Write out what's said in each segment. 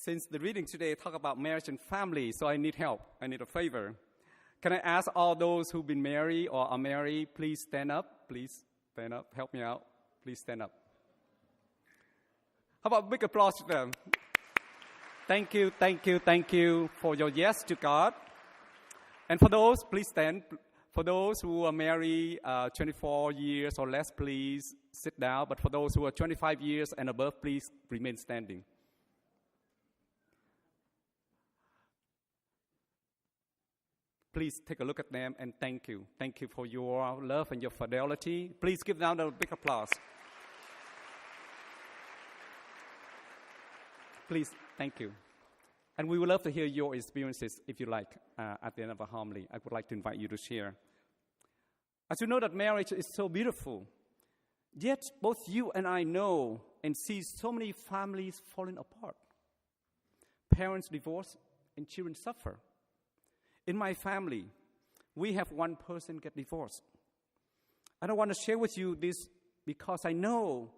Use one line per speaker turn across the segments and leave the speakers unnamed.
Since the reading today talk about marriage and family, so I need help. I need a favor. Can I ask all those who've been married or are married, please stand up. Please stand up. Help me out. Please stand up. How about a big applause to them? Thank you, thank you, thank you for your yes to God. And for those, please stand. For those who are married 24 years or less, please sit down. But for those who are 25 years and above, please remain standing. Please take a look at them and thank you. Thank you for your love and your fidelity. Please give them a big applause. Please, thank you. And we would love to hear your experiences, if you like, at the end of the homily. I would like to invite you to share. As you know that marriage is so beautiful, yet both you and I know and see so many families falling apart. Parents divorce and children suffer. In my family, we have one person get divorced. I don't want to share with you this because I know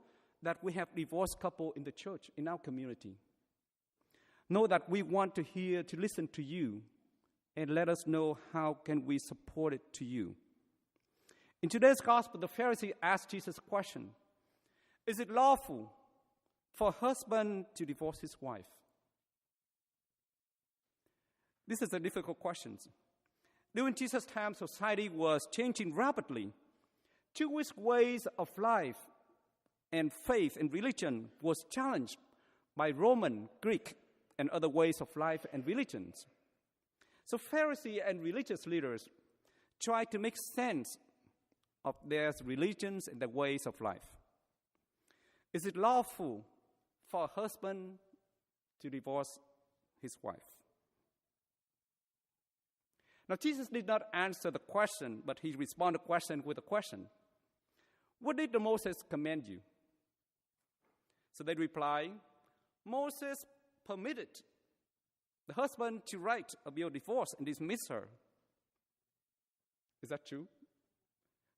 that we have divorced couple in the church, in our community. Know that we want to hear, to listen to you, and let us know how can we support it to you. In today's gospel, the Pharisee asked Jesus a question. Is it lawful for a husband to divorce his wife? This is a difficult question. During Jesus' time, society was changing rapidly. Jewish ways of life and faith and religion was challenged by Roman, Greek, and other ways of life and religions. So Pharisees and religious leaders tried to make sense of their religions and their ways of life. Is it lawful for a husband to divorce his wife? Now, Jesus did not answer the question, but he responded to the question with a question. What did Moses command you? So they replied, Moses permitted the husband to write a bill of divorce and dismiss her. Is that true?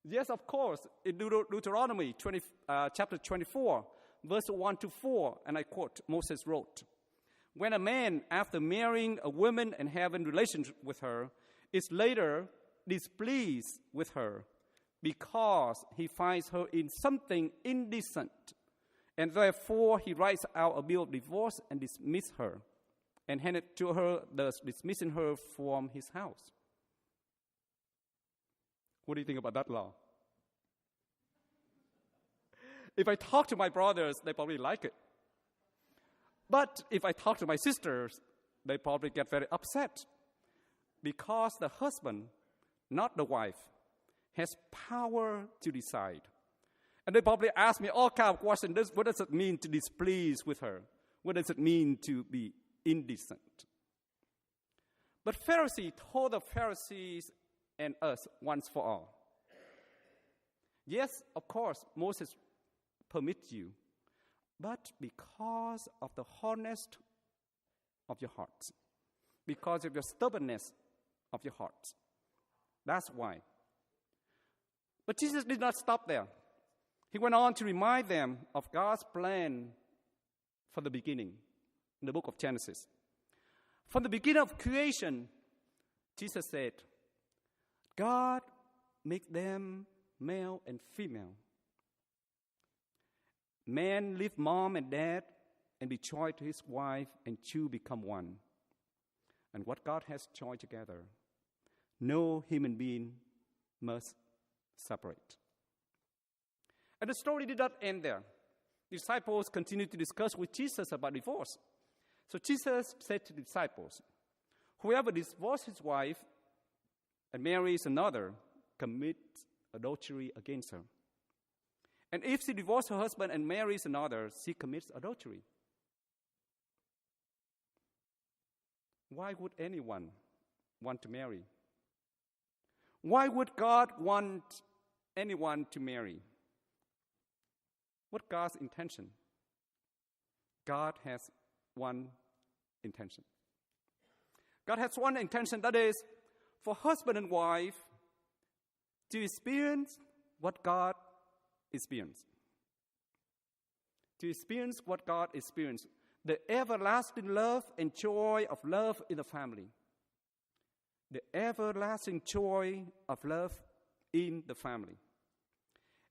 Yes, of course. In Deuteronomy chapter 24, verse 1 to 4, and I quote, Moses wrote, when a man, after marrying a woman and having relations with her, is later displeased with her because he finds her in something indecent, and therefore he writes out a bill of divorce and dismisses her, and hand it to her, thus dismissing her from his house. What do you think about that law? If I talk to my brothers, they probably like it. But if I talk to my sisters, they probably get very upset. Because the husband, not the wife, has power to decide. And they probably ask me all kinds of questions. What does it mean to displease with her? What does it mean to be indecent? But Pharisee told the Pharisees and us once for all. Yes, of course, Moses permits you, but because of the hardness of your hearts, because of your stubbornness of your hearts. That's why. But Jesus did not stop there. He went on to remind them of God's plan from the beginning, in the book of Genesis. From the beginning of creation, Jesus said, God made them male and female. Man leave mom and dad and be joined to his wife, and two become one. And what God has joined together, no human being must separate. And the story did not end there. The disciples continued to discuss with Jesus about divorce. So Jesus said to the disciples, whoever divorces his wife and marries another commits adultery against her. And if she divorces her husband and marries another, she commits adultery. Why would anyone want to marry? Why would God want anyone to marry? What God's intention? God has one intention. God has one intention, that is, for husband and wife to experience what God experienced. To experience what God experienced. the everlasting love and joy of love in the family. The everlasting joy of love in the family.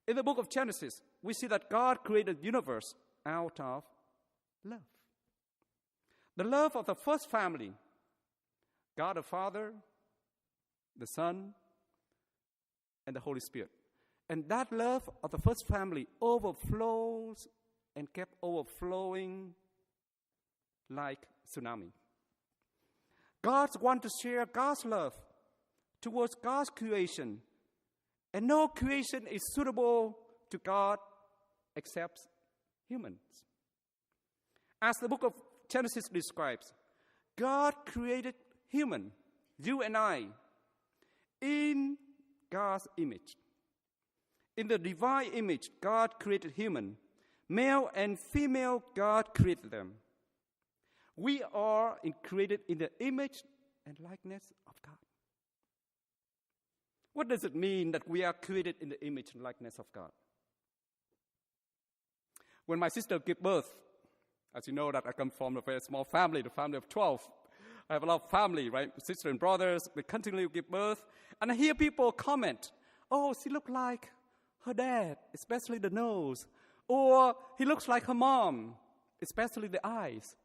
In the book of Genesis, we see that God created the universe out of love. The love of the first family, God the Father, the Son, and the Holy Spirit. And that love of the first family overflows and kept overflowing like tsunami. God wants to share God's love towards God's creation. And no creation is suitable to God except humans. As the book of Genesis describes, God created human, you and I, in God's image. In the divine image, God created human. Male and female, God created them. We are created in the image and likeness of God. What does it mean that we are created in the image and likeness of God? When my sister gave birth, as you know that I come from a very small family, the family of 12. I have a lot of family, right? Sister and brothers, they continually give birth. And I hear people comment, oh, she looks like her dad, especially the nose. Or he looks like her mom, especially the eyes.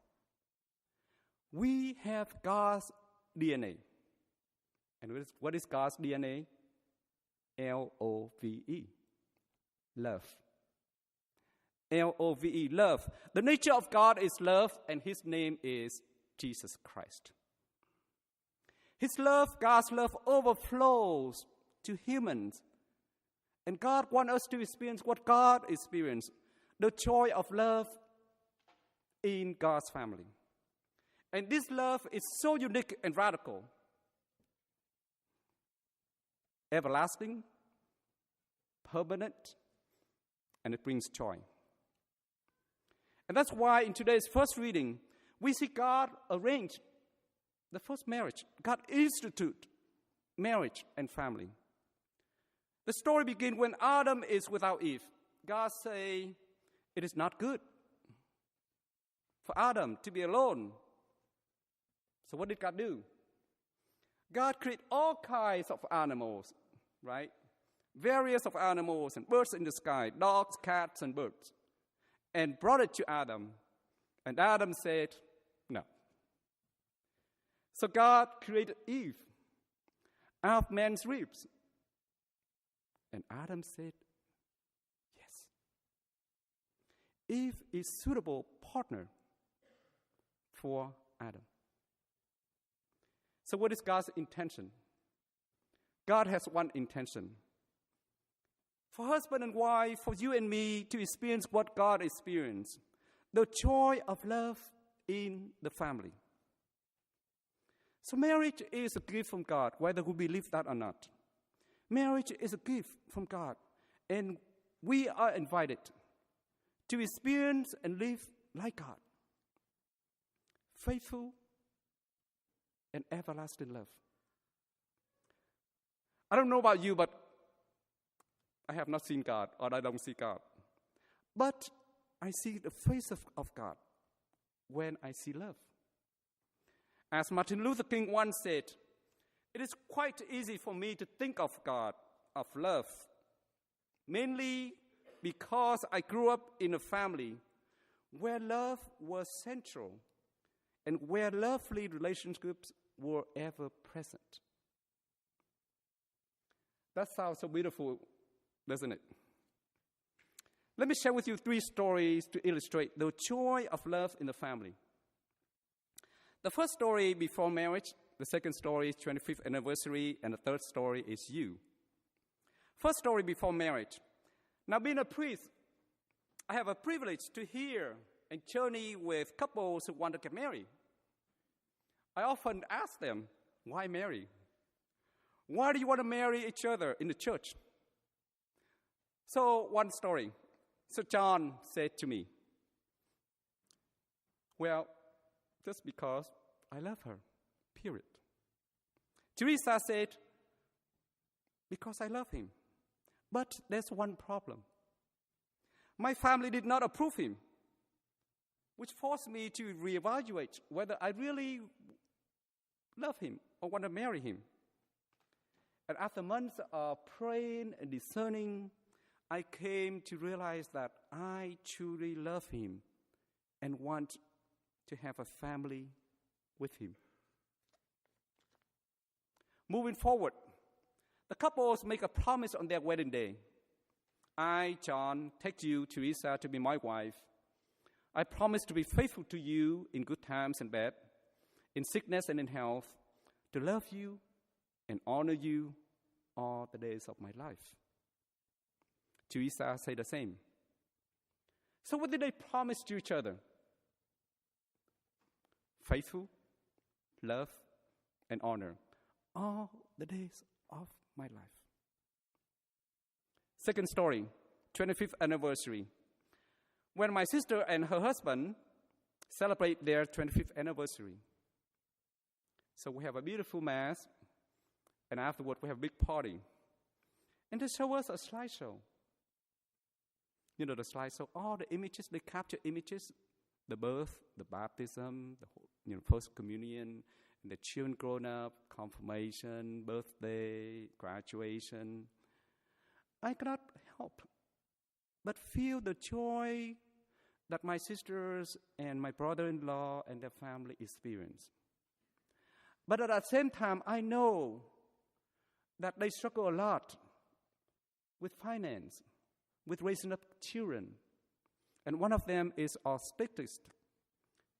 We have God's DNA. And what is God's DNA? L-O-V-E. Love. L-O-V-E, love. The nature of God is love, and his name is Jesus Christ. His love, God's love, overflows to humans. And God wants us to experience what God experienced, the joy of love in God's family. And this love is so unique and radical, everlasting, permanent, and it brings joy. And that's why in today's first reading, we see God arrange the first marriage. God institute marriage and family. The story begins when Adam is without Eve. God say, it is not good for Adam to be alone. So what did God do? God created all kinds of animals, right? Various of animals and birds in the sky, dogs, cats, and birds, and brought it to Adam. And Adam said, no. So God created Eve out of man's ribs. And Adam said, yes. Eve is a suitable partner for Adam. So what is God's intention? God has one intention. For husband and wife, for you and me to experience what God experienced, the joy of love in the family. So marriage is a gift from God, whether we believe that or not. Marriage is a gift from God, and we are invited to experience and live like God. Faithful and everlasting love. I don't know about you, but I have not seen God, or I don't see God. But I see the face of God when I see love. As Martin Luther King once said, it is quite easy for me to think of God, of love, mainly because I grew up in a family where love was central and where lovely relationships were ever present. That sounds so beautiful, doesn't it? Let me share with you 3 stories to illustrate the joy of love in the family. The first story before marriage, the second story is 25th anniversary, and the third story is you. First story before marriage. Now, being a priest, I have a privilege to hear and journey with couples who want to get married. I often ask them, why marry? Why do you want to marry each other in the church? So, one story. So John said to me, well, just because I love her, period. Teresa said, because I love him. But there's one problem. My family did not approve him. which forced me to reevaluate whether I really love him or want to marry him. And after months of praying and discerning, I came to realize that I truly love him and want to have a family with him. Moving forward, the couples make a promise on their wedding day. I, Tran, take you, Teresa, to be my wife. I promise to be faithful to you in good times and bad, in sickness and in health, to love you and honor you all the days of my life. Teresa said the same. So what did they promise to each other? Faithful, love, and honor all the days of my life. Second story, 25th anniversary. When my sister and her husband celebrate their 25th anniversary. So we have a beautiful mass, and afterward we have a big party. And they show us a slideshow. You know the slideshow, all the images, they capture images, the birth, the baptism, the first communion, and the children grown up, confirmation, birthday, graduation. I cannot help but feel the joy that my sisters and my brother-in-law and their family experience. But at the same time, I know that they struggle a lot with finance, with raising up children. And one of them is autistic.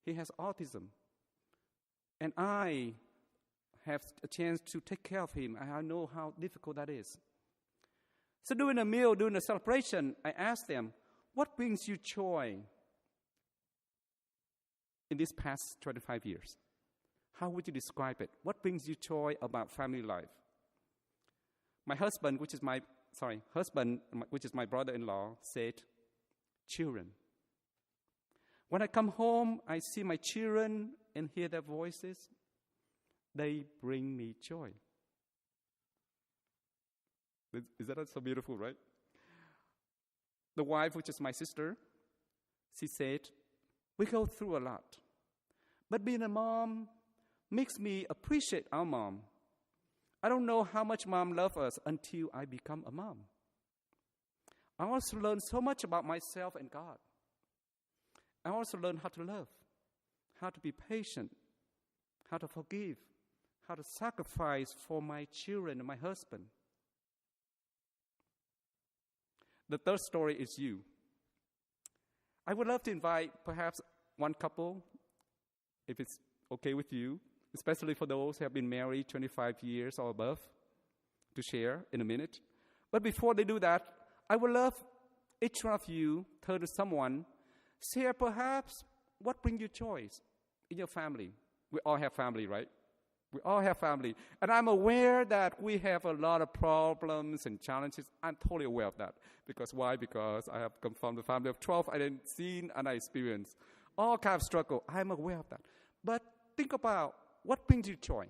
He has autism. And I have a chance to take care of him. I know how difficult that is. So during a meal, during a celebration, I asked them, what brings you joy in these past 25 years? How would you describe it? What brings you joy about family life? My husband, which is my brother-in-law, said, children. When I come home, I see my children and hear their voices. They bring me joy. Is that so beautiful, right? The wife, which is my sister, she said, we go through a lot. But being a mom makes me appreciate our mom. I don't know how much mom loves us until I become a mom. I also learned so much about myself and God. I also learned how to love, how to be patient, how to forgive, how to sacrifice for my children and my husband. The third story is you. I would love to invite perhaps one couple, if it's okay with you, especially for those who have been married 25 years or above, to share in a minute. But before they do that, I would love each one of you turn to someone, share perhaps what brings you joy in your family. We all have family, right? We all have family. And I'm aware that we have a lot of problems and challenges. I'm totally aware of that. Because why? Because I have come from the family of 12. I didn't see and I experienced all kinds of struggle. I'm aware of that. But think about what brings you joy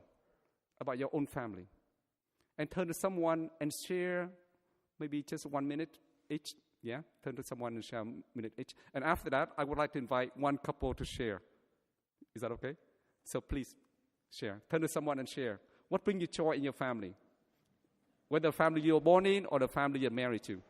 about your own family. And turn to someone and share maybe just 1 minute each. Yeah? Turn to someone and share a minute each. And after that, I would like to invite one couple to share. Is that okay? So please share. Turn to someone and share. What brings you joy in your family? Whether the family you're born in or the family you're married to.